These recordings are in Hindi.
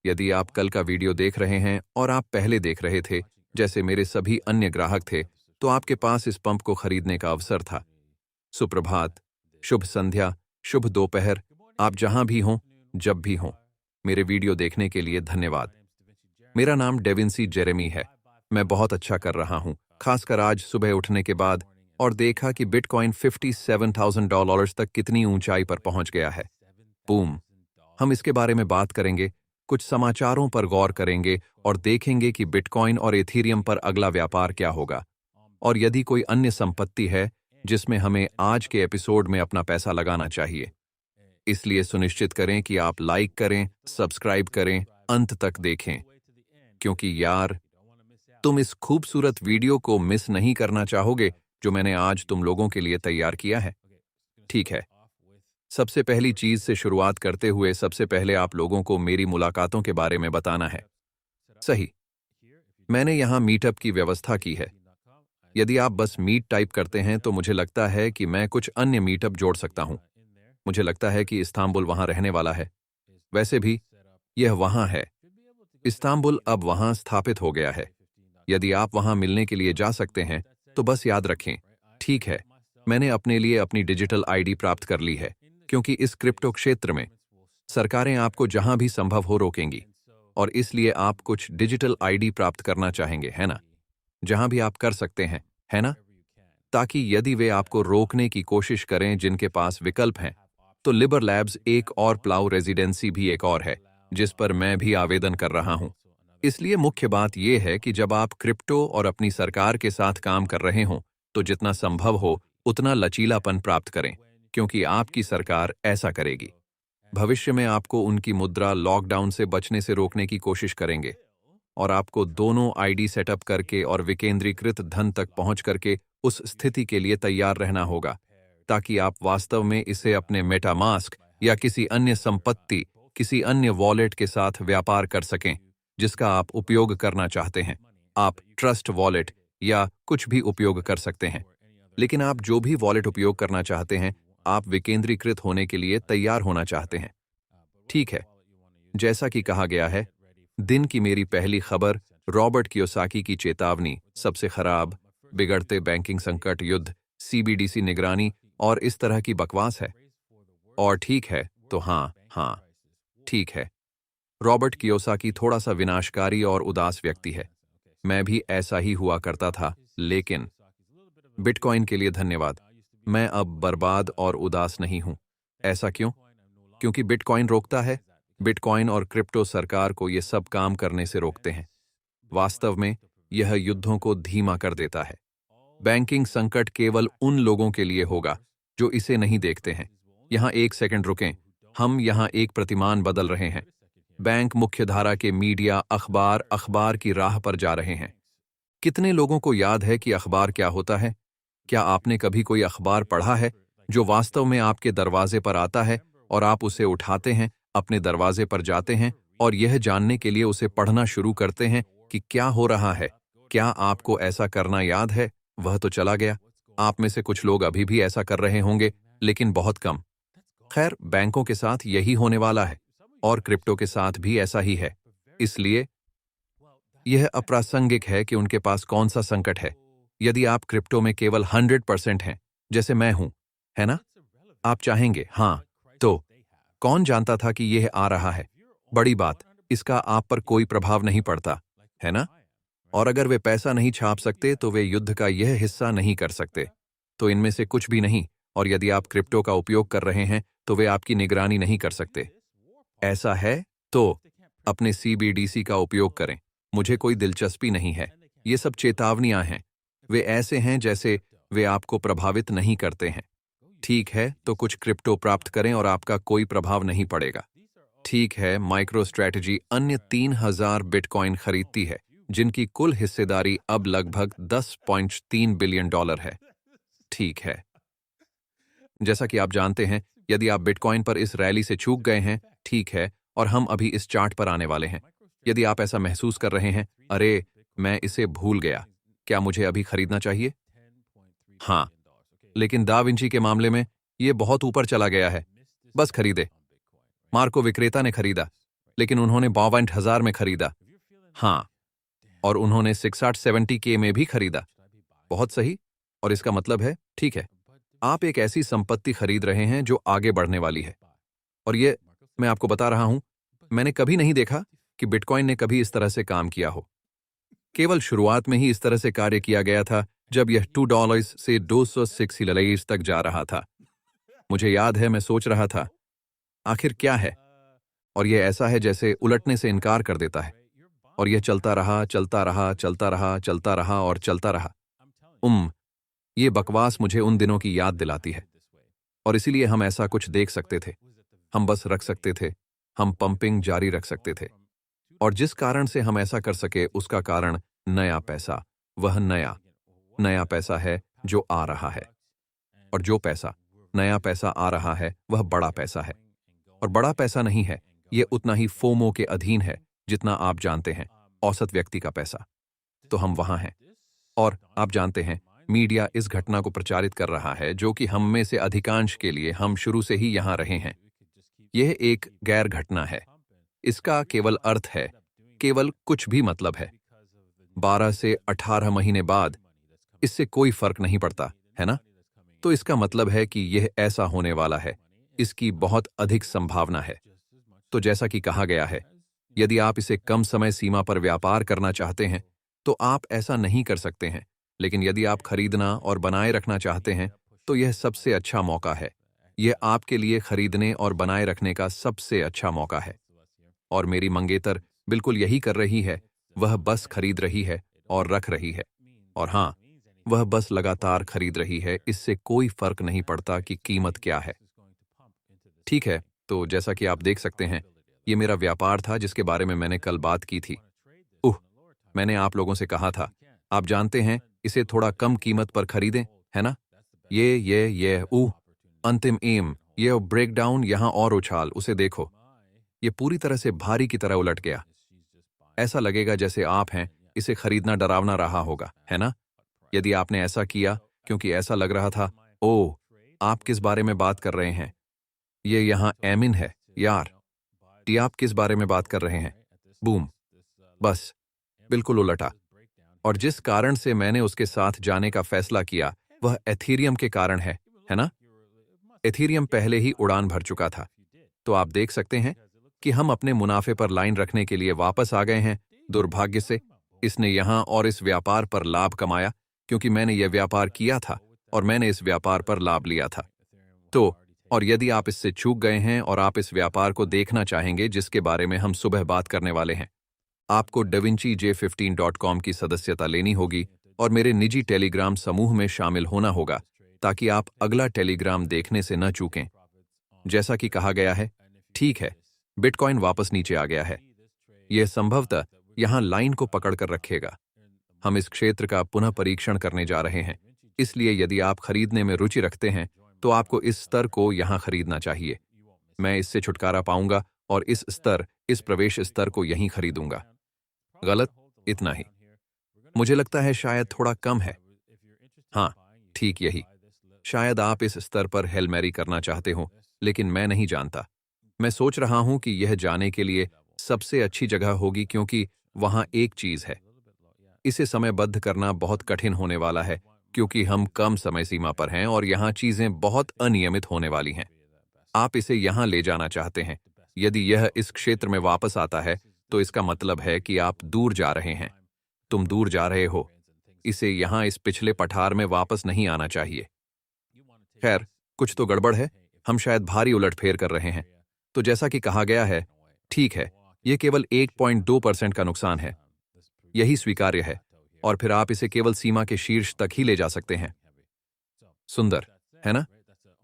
यदि आप कल का वीडियो देख रहे हैं और आप पहले देख रहे थे, जैसे मेरे सभी अन्य ग्राहक थे, तो आपके पास इस पंप को खरीदने का अवसर था। सुप्रभात, शुभ संध्या, शुभ दोपहर, आप जहां भी हों, जब भी हों, मेरे वीडियो देखने के लिए धन्यवाद। मेरा नाम डेविंसी जेरेमी है। मैं बहुत अच्छा कर रहा हूं, खासकर आज सुबह उठने के बाद और देखा कि बिटकॉइन $57,000 तक कितनी ऊंचाई पर पहुंच गया है। बूम! हम इसके बारे में बात करेंगे, कुछ समाचारों पर गौर करेंगे और देखेंगे कि बिटकॉइन और एथीरियम पर अगला व्यापार क्या होगा। और यदि कोई अन्य संपत्ति है जिसमें हमें आज के एपिसोड में अपना पैसा लगाना चाहिए। इसलिए सुनिश्चित करें कि आप लाइक करें, सब्सक्राइब करें, अंत तक देखें, क्योंकि यार, तुम इस खूबसूरत वीडियो को मिस नहीं करना चाहोगे जो मैंने आज तुम लोगों के लिए तैयार किया है। ठीक है, सबसे पहली चीज से शुरुआत करते हुए सबसे पहले आप लोगों को मेरी मुलाकातों के बारे में बताना है। सही, मैंने यहाँ मीटअप की व्यवस्था की है। यदि आप बस मीट टाइप करते हैं तो मुझे लगता है कि मैं कुछ अन्य मीटअप जोड़ सकता हूँ। मुझे लगता है कि इस्तांबुल वहाँ रहने वाला है। वैसे भी यह वहाँ है। इस्तांबुल अब वहाँ स्थापित हो गया है। यदि आप वहाँ मिलने के लिए जा सकते हैं तो बस याद रखें। ठीक है, मैंने अपने लिए अपनी डिजिटल आईडी प्राप्त कर ली है, क्योंकि इस क्रिप्टो क्षेत्र में सरकारें आपको जहां भी संभव हो रोकेंगी, और इसलिए आप कुछ डिजिटल आईडी प्राप्त करना चाहेंगे, है ना? जहां भी आप कर सकते हैं, है ना? ताकि यदि वे आपको रोकने की कोशिश करें जिनके पास विकल्प हैं, तो लिबर लैब्स एक और प्लाउ रेजिडेंसी भी एक और है, जिस पर मैं भी आवेदन कर रहा हूं। इसलिए मुख्य बात यह है कि जब आप क्रिप्टो और अपनी सरकार के साथ काम कर रहे हों, तो जितना संभव हो उतना लचीलापन प्राप्त करें, क्योंकि आपकी सरकार ऐसा करेगी। भविष्य में आपको उनकी मुद्रा लॉकडाउन से बचने से रोकने की कोशिश करेंगे, और आपको दोनों आईडी सेटअप करके और विकेंद्रीकृत धन तक पहुंच करके उस स्थिति के लिए तैयार रहना होगा, ताकि आप वास्तव में इसे अपने मेटामास्क या किसी अन्य संपत्ति, किसी अन्य वॉलेट के साथ व्यापार कर सकें जिसका आप उपयोग करना चाहते हैं। आप ट्रस्ट वॉलेट या कुछ भी उपयोग कर सकते हैं, लेकिन आप जो भी वॉलेट उपयोग करना चाहते हैं, आप विकेंद्रीकृत होने के लिए तैयार होना चाहते हैं। ठीक है, जैसा कि कहा गया है, दिन की मेरी पहली खबर रॉबर्ट कियोसाकी की चेतावनी, सबसे खराब, बिगड़ते बैंकिंग संकट, युद्ध, सीबीडीसी निगरानी और इस तरह की बकवास है। और ठीक है, तो हाँ, ठीक है, रॉबर्ट कियोसाकी थोड़ा सा विनाशकारी और उदास व्यक्ति है। मैं भी ऐसा ही हुआ करता था, लेकिन बिटकॉइन के लिए धन्यवाद, मैं अब बर्बाद और उदास नहीं हूं। ऐसा क्यों? क्योंकि बिटकॉइन रोकता है। बिटकॉइन और क्रिप्टो सरकार को ये सब काम करने से रोकते हैं। वास्तव में यह युद्धों को धीमा कर देता है। बैंकिंग संकट केवल उन लोगों के लिए होगा जो इसे नहीं देखते हैं। यहाँ एक सेकंड रुकें, हम यहाँ एक प्रतिमान बदल रहे हैं। बैंक मुख्यधारा के मीडिया अखबार की राह पर जा रहे हैं। कितने लोगों को याद है कि अखबार क्या होता है? क्या आपने कभी कोई अखबार पढ़ा है जो वास्तव में आपके दरवाजे पर आता है और आप उसे उठाते हैं, अपने दरवाजे पर जाते हैं और यह जानने के लिए उसे पढ़ना शुरू करते हैं कि क्या हो रहा है? क्या आपको ऐसा करना याद है? वह तो चला गया। आप में से कुछ लोग अभी भी ऐसा कर रहे होंगे, लेकिन बहुत कम। खैर, बैंकों के साथ यही होने वाला है और क्रिप्टो के साथ भी ऐसा ही है। इसलिए यह अप्रासंगिक है कि उनके पास कौन सा संकट है। यदि आप क्रिप्टो में केवल 100% हैं, जैसे मैं हूं, है ना? आप चाहेंगे, हाँ, तो कौन जानता था कि यह आ रहा है? बड़ी बात, इसका आप पर कोई प्रभाव नहीं पड़ता, है ना? और अगर वे पैसा नहीं छाप सकते तो वे युद्ध का यह हिस्सा नहीं कर सकते। तो इनमें से कुछ भी नहीं, और यदि आप क्रिप्टो का उपयोग कर रहे हैं तो वे आपकी निगरानी नहीं कर सकते। ऐसा है तो अपने सीबीडीसी का उपयोग करें। मुझे कोई दिलचस्पी नहीं है। ये सब चेतावनियां हैं। वे ऐसे हैं जैसे वे आपको प्रभावित नहीं करते हैं। ठीक है, तो कुछ क्रिप्टो प्राप्त करें और आपका कोई प्रभाव नहीं पड़ेगा। ठीक है, माइक्रो स्ट्रैटेजी अन्य 3000 बिटकॉइन खरीदती है, जिनकी कुल हिस्सेदारी अब लगभग $10.3 बिलियन है। ठीक है, जैसा कि आप जानते हैं, यदि आप बिटकॉइन पर इस रैली से चूक गए हैं, ठीक है, और हम अभी इस चार्ट पर आने वाले हैं। यदि आप ऐसा महसूस कर रहे हैं, अरे, मैं इसे भूल गया, क्या मुझे अभी खरीदना चाहिए? हाँ, लेकिन दा विंची के मामले में यह बहुत ऊपर चला गया है। बस खरीदे। मार्को विक्रेता ने खरीदा। लेकिन उन्होंने 52,000 में खरीदा। हाँ, और उन्होंने 6870K में भी खरीदा। बहुत सही। और इसका मतलब है, ठीक है, आप एक ऐसी संपत्ति खरीद रहे हैं जो आगे बढ़ने वाली है। और ये मैं आपको बता रहा हूं, मैंने कभी नहीं देखा कि बिटकॉइन ने कभी इस तरह से काम किया हो। केवल शुरुआत में ही इस तरह से कार्य किया गया था जब यह $2 से $206 तक जा रहा था। मुझे याद है, मैं सोच रहा था, आखिर क्या है? और यह ऐसा है जैसे उलटने से इनकार कर देता है। और यह चलता रहा, चलता रहा, चलता रहा, चलता रहा और चलता रहा। ये बकवास मुझे उन दिनों की याद दिलाती है। और इसीलिए हम ऐसा कुछ देख सकते थे। हम बस रख सकते थे, हम पंपिंग जारी रख सकते थे। और जिस कारण से हम ऐसा कर सके उसका कारण नया पैसा, वह नया पैसा है जो आ रहा है। और जो पैसा, नया पैसा आ रहा है, वह बड़ा पैसा है। और बड़ा पैसा नहीं है, यह उतना ही फोमो के अधीन है जितना आप जानते हैं, औसत व्यक्ति का पैसा। तो हम वहां हैं। और आप जानते हैं, मीडिया इस घटना को प्रचारित कर रहा है जो कि हम में से अधिकांश के लिए हम शुरू से ही यहां रहे हैं। यह एक गैर घटना है। इसका केवल अर्थ है, केवल कुछ भी मतलब है। 12 से 18 महीने बाद इससे कोई फर्क नहीं पड़ता, है ना? तो इसका मतलब है कि यह ऐसा होने वाला है। इसकी बहुत अधिक संभावना है। तो जैसा कि कहा गया है, यदि आप इसे कम समय सीमा पर व्यापार करना चाहते हैं, तो आप ऐसा नहीं कर सकते हैं। लेकिन यदि आप खरीदना और बनाए रखना चाहते हैं, तो यह सबसे अच्छा मौका है। यह आपके लिए खरीदने और बनाए रखने का सबसे अच्छा मौका है। और मेरी मंगेतर बिल्कुल यही कर रही है। वह बस खरीद रही है और रख रही है। और हाँ, वह बस लगातार खरीद रही है। इससे कोई फर्क नहीं पड़ता कि कीमत क्या है। ठीक है, तो जैसा कि आप देख सकते हैं, ये मेरा व्यापार था जिसके बारे में मैंने कल बात की थी। मैंने आप लोगों से कहा था, आप जानते हैं, इसे थोड़ा कम कीमत पर खरीदें, है ना? अंतिम एम, ये ब्रेकडाउन, यहां और उछाल, उसे देखो। ये पूरी तरह से भारी की तरह उलट गया। ऐसा लगेगा जैसे आप हैं, इसे खरीदना डरावना रहा होगा, है ना? यदि आपने ऐसा किया, क्योंकि ऐसा लग रहा था, ओह, आप किस बारे में बात कर रहे हैं? ये यहां एमिन है, यार। आप किस बारे में बात कर रहे हैं? बूम। बस, बिल्कुल उलटा। और जिस कारण से मैंने उसके साथ जाने का फैसला किया, वह एथीरियम के कारण है ना? एथीरियम पहले ही उड़ान भर चुका था। तो आप देख सकते हैं कि हम अपने मुनाफे पर लाइन रखने के लिए वापस आ गए हैं। दुर्भाग्य से इसने यहां और इस व्यापार पर लाभ कमाया, क्योंकि मैंने यह व्यापार किया था और मैंने इस व्यापार पर लाभ लिया था। तो और यदि आप इससे चूक गए हैं और आप इस व्यापार को देखना चाहेंगे जिसके बारे में हम सुबह बात करने वाले हैं, आपको davinci15.com की सदस्यता लेनी होगी और मेरे निजी टेलीग्राम समूह में शामिल होना होगा ताकि आप अगला टेलीग्राम देखने से न चूकें। जैसा कि कहा गया है, ठीक है, बिटकॉइन वापस नीचे आ गया है। यह संभवतः यहां लाइन को पकड़कर रखेगा। हम इस क्षेत्र का पुनः परीक्षण करने जा रहे हैं। इसलिए यदि आप खरीदने में रुचि रखते हैं, तो आपको इस स्तर को यहां खरीदना चाहिए। मैं इससे छुटकारा पाऊंगा और इस प्रवेश स्तर को यहीं खरीदूंगा। गलत? इतना ही। मुझे लगता है शायद थोड़ा कम है। हाँ, ठीक यही। शायद आप इस स्तर पर हेल मैरी करना चाहते हो, लेकिन मैं नहीं जानता। मैं सोच रहा हूं कि यह जाने के लिए सबसे अच्छी जगह होगी, क्योंकि वहां एक चीज है। इसे समयबद्ध करना बहुत कठिन होने वाला है, क्योंकि हम कम समय सीमा पर हैं और यहां चीजें बहुत अनियमित होने वाली हैं। आप इसे यहां ले जाना चाहते हैं। यदि यह इस क्षेत्र में वापस आता है, तो इसका मतलब है कि आप दूर जा रहे हैं। तुम दूर जा रहे हो। इसे यहां इस पिछले पठार में वापस नहीं आना चाहिए। खैर, कुछ तो गड़बड़ है। हम शायद भारी उलटफेर कर रहे हैं। तो जैसा कि कहा गया है, ठीक है, यह केवल 1.2% का नुकसान है। यही स्वीकार्य है। और फिर आप इसे केवल सीमा के शीर्ष तक ही ले जा सकते हैं। सुंदर, है ना?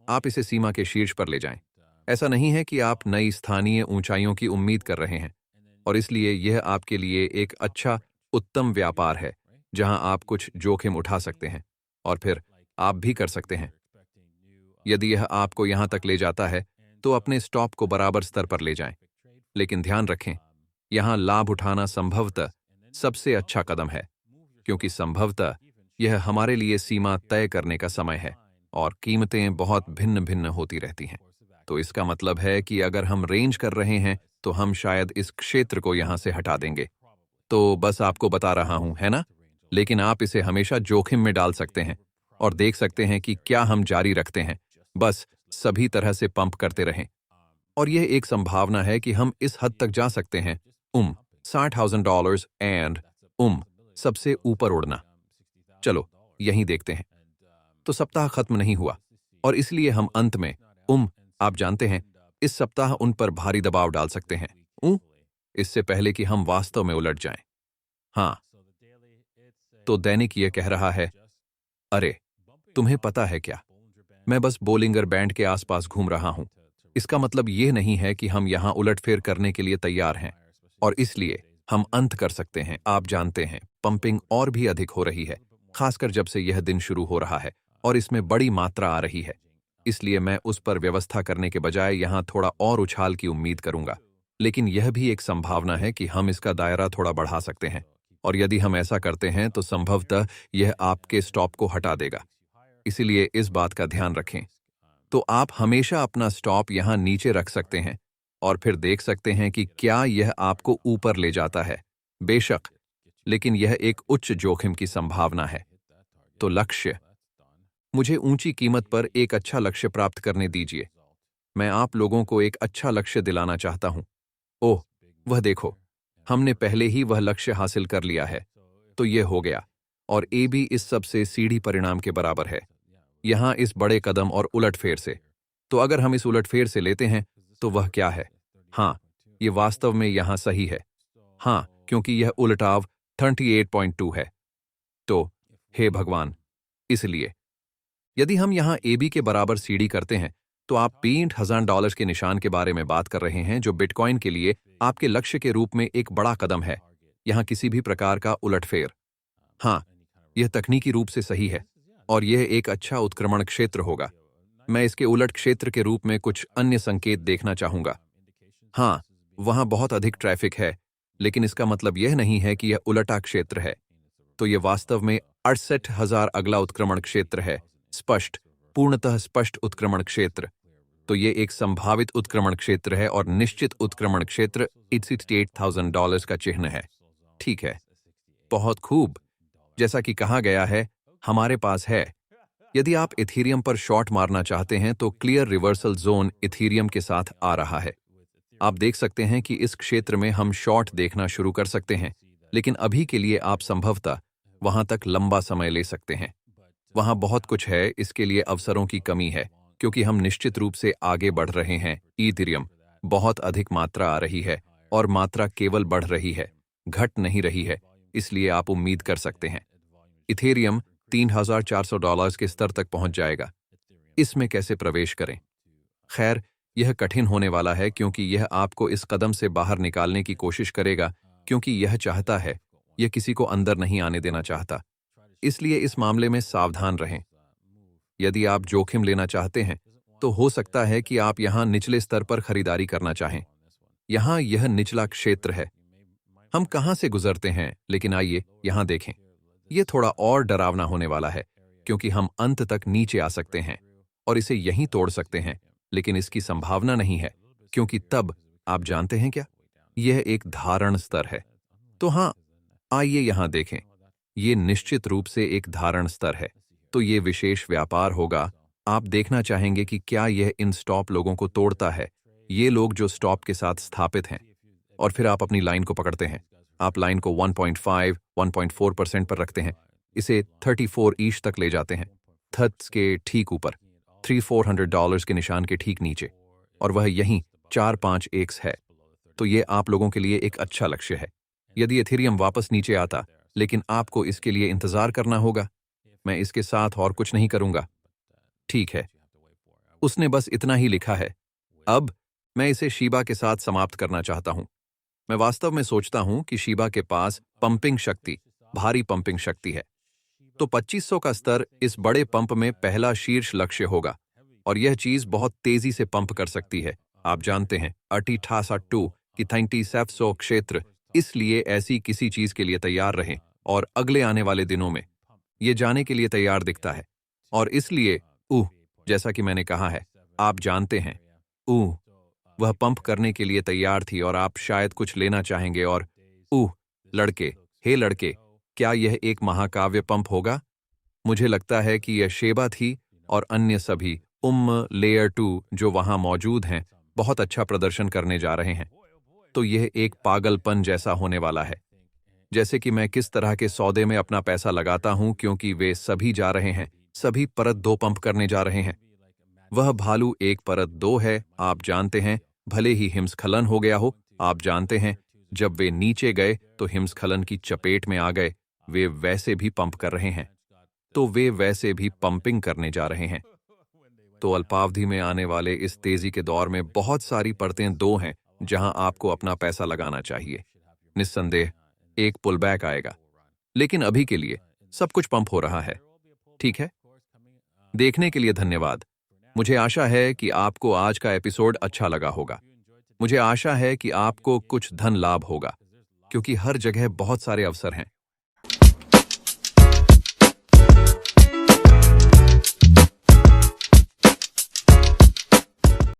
आप इसे सीमा के शीर्ष पर ले जाएं। ऐसा नहीं है कि आप नई स्थानीय ऊंचाइयों की उम्मीद कर रहे हैं। और इसलिए यह आपके लिए एक अच्छा, उत्तम व्यापार है, जहां आप कुछ जोखिम उठा सकते हैं और फिर आप भी कर सकते हैं। यदि यह आपको यहां तक ले जाता है, तो अपने स्टॉप को बराबर स्तर पर ले जाएं। लेकिन ध्यान रखें, यहां लाभ उठाना संभवतः सबसे अच्छा कदम है, क्योंकि संभवतः यह हमारे लिए सीमा तय करने का समय है और कीमतें बहुत भिन्न भिन्न होती रहती हैं। तो इसका मतलब है कि अगर हम रेंज कर रहे हैं, तो हम शायद इस क्षेत्र को यहां से हटा देंगे। तो बस आपको बता रहा हूं, है ना? लेकिन आप इसे हमेशा जोखिम में डाल सकते हैं और देख सकते हैं कि क्या हम जारी रखते हैं, बस सभी तरह से पंप करते रहें। और यह एक संभावना है कि हम इस हद तक जा सकते हैं, $60,000 एंड सबसे ऊपर उड़ना। चलो यहीं देखते हैं। तो सप्ताह खत्म नहीं हुआ और इसलिए हम अंत में आप जानते हैं, इस सप्ताह उन पर भारी दबाव डाल सकते हैं, इससे पहले कि हम वास्तव में उलट जाएं। हाँ, तो दैनिक यह कह रहा है, अरे तुम्हें पता है क्या, मैं बस बोलिंगर बैंड के आसपास घूम रहा हूं। इसका मतलब यह नहीं है कि हम यहां उलटफेर करने के लिए तैयार हैं और इसलिए हम अंत कर सकते हैं। आप जानते हैं, पंपिंग और भी अधिक हो रही है, खासकर जब से यह दिन शुरू हो रहा है और इसमें बड़ी मात्रा आ रही है। इसलिए मैं उस पर व्यवस्था करने के बजाय यहां थोड़ा और उछाल की उम्मीद करूंगा। लेकिन यह भी एक संभावना है कि हम इसका दायरा थोड़ा बढ़ा सकते हैं और यदि हम ऐसा करते हैं तो संभवतः यह आपके स्टॉप को हटा देगा। इसीलिए इस बात का ध्यान रखें। तो आप हमेशा अपना स्टॉप यहां नीचे रख सकते हैं और फिर देख सकते हैं कि क्या यह आपको ऊपर ले जाता है। बेशक, लेकिन यह एक उच्च जोखिम की संभावना है। तो लक्ष्य, मुझे ऊंची कीमत पर एक अच्छा लक्ष्य प्राप्त करने दीजिए। मैं आप लोगों को एक अच्छा लक्ष्य दिलाना चाहता हूं। ओह, वह देखो, हमने पहले ही वह लक्ष्य हासिल कर लिया है। तो यह हो गया और ए भी इस सबसे सीढ़ी परिणाम के बराबर है, यहां इस बड़े कदम और उलटफेर से। तो अगर हम इस उलटफेर से लेते हैं तो वह क्या है? हाँ, यह वास्तव में यहां सही है। हाँ, क्योंकि यह उलटाव 38.2 है। तो हे भगवान, इसलिए यदि हम यहां एबी के बराबर सीढ़ी करते हैं तो आप $60,000 के निशान के बारे में बात कर रहे हैं, जो बिटकॉइन के लिए आपके लक्ष्य के रूप में एक बड़ा कदम है। यहां किसी भी प्रकार का उलटफेर, हाँ, यह तकनीकी रूप से सही है और यह एक अच्छा उत्क्रमण क्षेत्र होगा। मैं इसके उलट क्षेत्र के रूप में कुछ अन्य संकेत देखना चाहूंगा। हाँ, वहां बहुत अधिक ट्रैफिक है, लेकिन इसका मतलब यह नहीं है कि यह उलटा क्षेत्र है। तो यह वास्तव में 68,000 अगला उत्क्रमण क्षेत्र है, स्पष्ट, पूर्णतः स्पष्ट उत्क्रमण क्षेत्र। तो यह एक संभावित उत्क्रमण क्षेत्र है और निश्चित उत्क्रमण क्षेत्र $68,000 का चिन्ह है। ठीक है, बहुत खूब। जैसा कि कहा गया है, हमारे पास है। यदि आप इथीरियम पर शॉर्ट मारना चाहते हैं तो क्लियर रिवर्सल जोन इथीरियम के साथ आ रहा है। आप देख सकते हैं कि इस क्षेत्र में हम शॉर्ट देखना शुरू कर सकते हैं, लेकिन अभी के लिए आप संभवतः वहां तक लंबा समय ले सकते हैं। वहां बहुत कुछ है, इसके लिए अवसरों की कमी है, क्योंकि हम निश्चित रूप से आगे बढ़ रहे हैं। इथीरियम बहुत अधिक मात्रा आ रही है और मात्रा केवल बढ़ रही है, घट नहीं रही है, इसलिए आप उम्मीद कर सकते हैं इथेरियम $3,400 के स्तर तक पहुंच जाएगा। इसमें कैसे प्रवेश करें? खैर, यह कठिन होने वाला है क्योंकि यह आपको इस कदम से बाहर निकालने की कोशिश करेगा, क्योंकि यह चाहता है, यह किसी को अंदर नहीं आने देना चाहता। इसलिए इस मामले में सावधान रहें। यदि आप जोखिम लेना चाहते हैं तो हो सकता है कि आप यहां निचले स्तर पर खरीदारी करना चाहें। यहां यह निचला क्षेत्र है। हम कहां से गुजरते हैं, लेकिन आइए यहां देखें। यह थोड़ा और डरावना होने वाला है, क्योंकि हम अंत तक नीचे आ सकते हैं और इसे यहीं तोड़ सकते हैं, लेकिन इसकी संभावना नहीं है, क्योंकि तब आप जानते हैं क्या, यह एक धारण स्तर है। तो हां, आइए यहां देखें। यह निश्चित रूप से एक धारण स्तर है। तो यह विशेष व्यापार होगा। आप देखना चाहेंगे कि क्या यह इन स्टॉप लोगों को तोड़ता है, ये लोग जो स्टॉप के साथ स्थापित हैं, और फिर आप अपनी लाइन को पकड़ते हैं। आप लाइन को 1.5, 1.4% पर रखते हैं, इसे 34 ईश तक ले जाते हैं, थत्स के ठीक ऊपर, $3,400 के निशान के ठीक नीचे, और वह यहीं 4-5x है। तो ये आप लोगों के लिए एक अच्छा लक्ष्य है। यदि एथेरियम वापस नीचे आता, लेकिन आपको इसके लिए इंतजार करना होगा। मैं इसके साथ और कुछ नहीं करूंगा। ठीक है, उसने बस इतना ही लिखा है। अब मैं इसे शीबा के साथ समाप्त करना चाहता हूं। मैं वास्तव में सोचता हूं कि शीबा के पास पंपिंग शक्ति, भारी पंपिंग शक्ति है। तो 2500 का स्तर इस बड़े पंप में पहला शीर्ष लक्ष्य होगा और यह चीज बहुत तेजी से पंप कर सकती है। आप जानते हैं, 28.2 की 3700 क्षेत्र, इसलिए ऐसी किसी चीज के लिए तैयार रहें और अगले आने वाले दिनों में यह जाने के लिए तैयार दिखता है। और इसलिए जैसा कि मैंने कहा है, आप जानते हैं, वह पंप करने के लिए तैयार थी और आप शायद कुछ लेना चाहेंगे और लड़के, हे लड़के, क्या यह एक महाकाव्य पंप होगा? मुझे लगता है कि यह शेबा थी और अन्य सभी लेयर 2 जो वहां मौजूद हैं बहुत अच्छा प्रदर्शन करने जा रहे हैं। तो यह एक पागलपन जैसा होने वाला है। जैसे कि मैं किस तरह के सौदे में अपना पैसा लगाता हूं क्योंकि वे सभी जा रहे हैं, सभी परत 2 पंप करने जा रहे हैं। वह भालू एक परत 2 है, आप जानते हैं, भले ही हिमस्खलन हो गया हो, आप जानते हैं, जब वे नीचे गए तो हिमस्खलन की चपेट में आ गए, वे वैसे भी पंप कर रहे हैं। तो वे वैसे भी पंपिंग करने जा रहे हैं। तो अल्पावधि में आने वाले इस तेजी के दौर में बहुत सारी परतें 2 हैं जहां आपको अपना पैसा लगाना चाहिए। निस्संदेह एक पुलबैक आएगा, लेकिन अभी के लिए सब कुछ पंप हो रहा है। ठीक है? देखने के लिए धन्यवाद। मुझे आशा है कि आपको आज का एपिसोड अच्छा लगा होगा। मुझे आशा है कि आपको कुछ धन लाभ होगा, क्योंकि हर जगह बहुत सारे अवसर हैं।